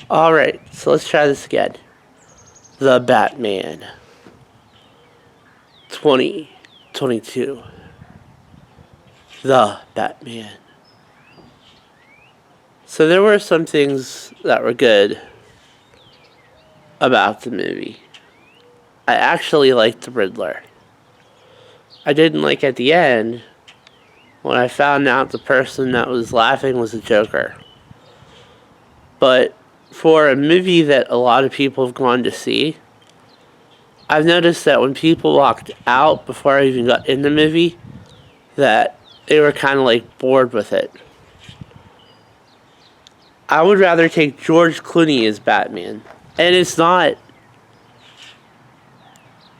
Alright, so let's try this again. The Batman 2022. The Batman. So there were some things that were good about the movie. I actually liked the Riddler. I didn't like at the end when I found out the person that was laughing was the Joker. But for a movie that a lot of people have gone to see, I've noticed that when people walked out before I even got in the movie, that they were kind of like bored with it. I would rather take George Clooney as Batman. And it's not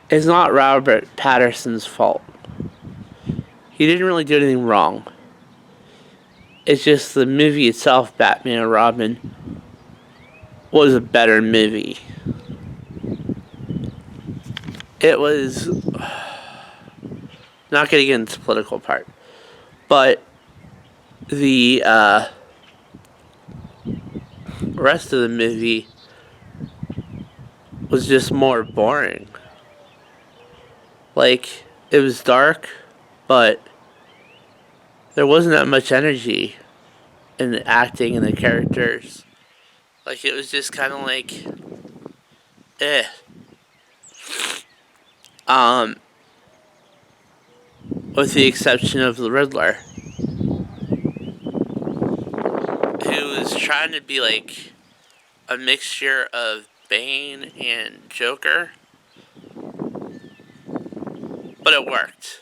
Robert Pattinson's fault. He didn't really do anything wrong. It's just the movie itself, Batman and Robin, was a better movie. It was not getting into the political part, but the rest of the movie was just more boring. Like, it was dark, but there wasn't that much energy in the acting and the characters. Like, it was just kind of like, eh. Um, with the exception of the Riddler, who was trying to be like a mixture of Bane and Joker, but it worked.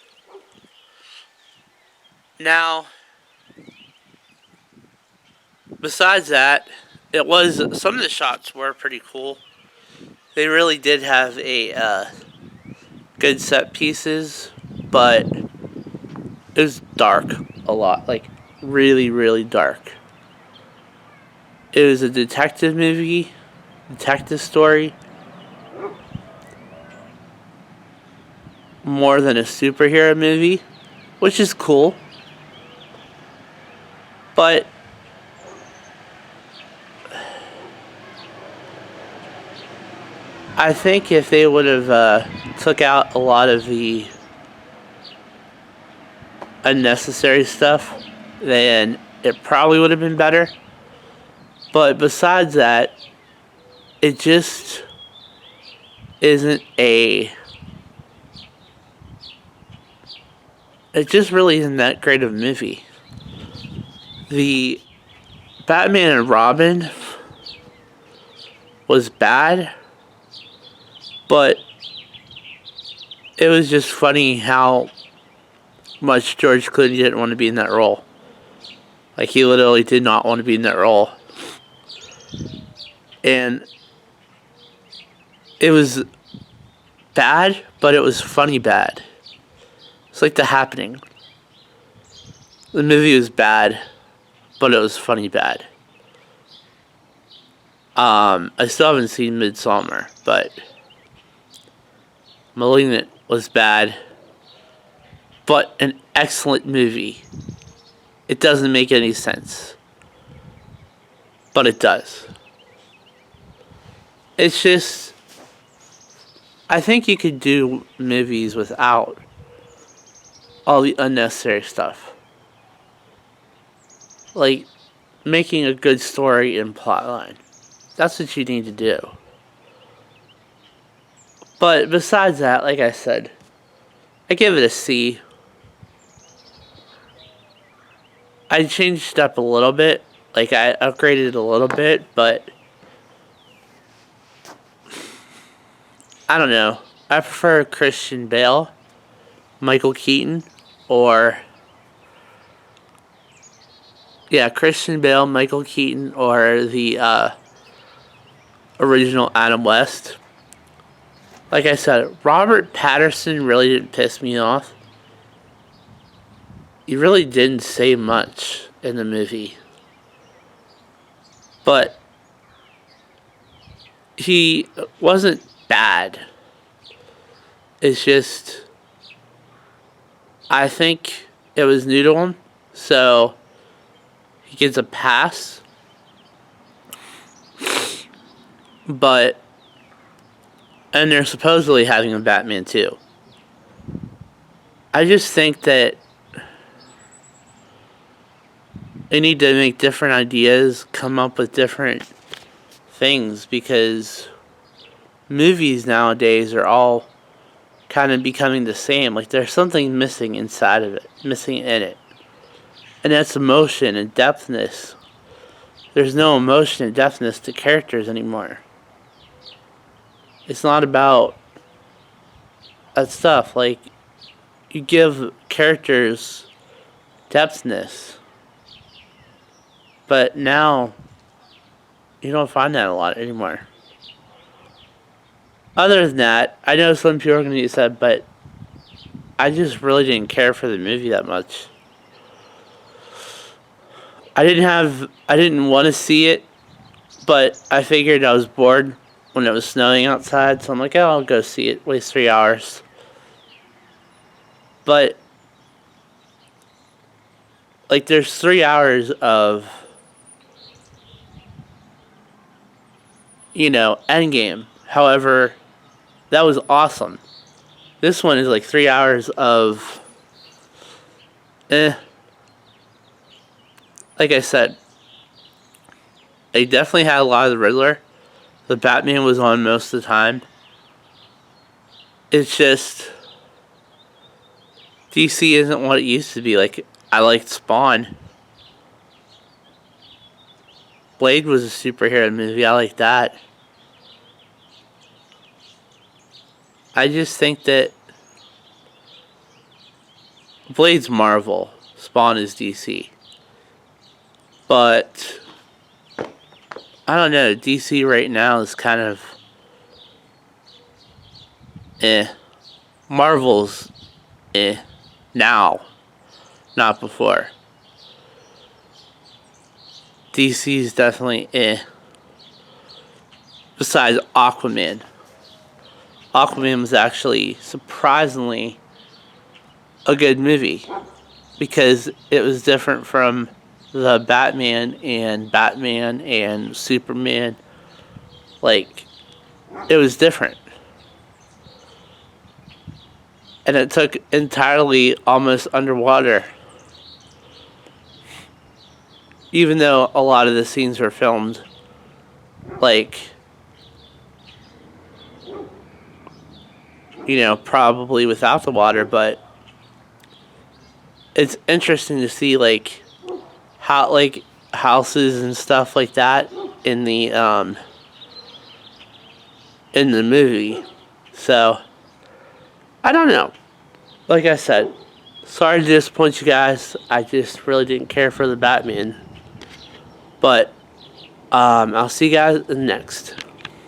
Now, besides that, some of the shots were pretty cool. They really did have a good set pieces, but it was dark a lot, like really, really dark. It was a detective movie, detective story, more than a superhero movie, which is cool. But I think if they would have took out a lot of the unnecessary stuff, then it probably would have been better. But besides that, it just isn't a. It just really isn't that great of a movie. The Batman and Robin was bad, but it was just funny how much George Clooney didn't want to be in that role. Like, he literally did not want to be in that role. And it was bad, but it was funny bad. It's like The Happening. The movie was bad, but it was funny bad. I still haven't seen Midsommar, but Malignant was bad, but an excellent movie. It doesn't make any sense, but it does. It's just, I think you could do movies without all the unnecessary stuff. Like, making a good story and plotline. That's what you need to do. But besides that, like I said, I give it a C. I changed up a little bit. Like, I upgraded it a little bit, but I don't know. I prefer Christian Bale, Michael Keaton, or Christian Bale, Michael Keaton, or the original Adam West. Like I said, Robert Pattinson really didn't piss me off. He really didn't say much in the movie. But he wasn't bad. It's just, I think it was new to him, so he gets a pass. But, and they're supposedly having a Batman too. I just think that they need to make different ideas, come up with different things, because movies nowadays are all kind of becoming the same. Like, there's something missing inside of it, missing in it. And that's emotion and depthness. There's no emotion and depthness to characters anymore. It's not about that stuff. Like, you give characters depthness. But now, you don't find that a lot anymore. Other than that, I know some people are going to get upset, but I just really didn't care for the movie that much. I didn't want to see it, but I figured I was bored when it was snowing outside, so I'm like, oh, I'll go see it, waste 3 hours. But, like, there's 3 hours of, Endgame. However, that was awesome. This one is like 3 hours of, Like I said, they definitely had a lot of the Riddler. The Batman was on most of the time. It's just, DC isn't what it used to be. Like, I liked Spawn. Blade was a superhero movie. I like that. I just think that Blade's Marvel, Spawn is DC. But I don't know, DC right now is kind of Marvel's now, not before. DC's definitely besides Aquaman. Aquaman was actually surprisingly a good movie because it was different from the Batman and Superman. Like, it was different. And it took entirely almost underwater. Even though a lot of the scenes were filmed, like, probably without the water, but it's interesting to see, like, how, like, houses and stuff like that in the movie. So, I don't know. Like I said, sorry to disappoint you guys. I just really didn't care for the Batman. But, I'll see you guys next.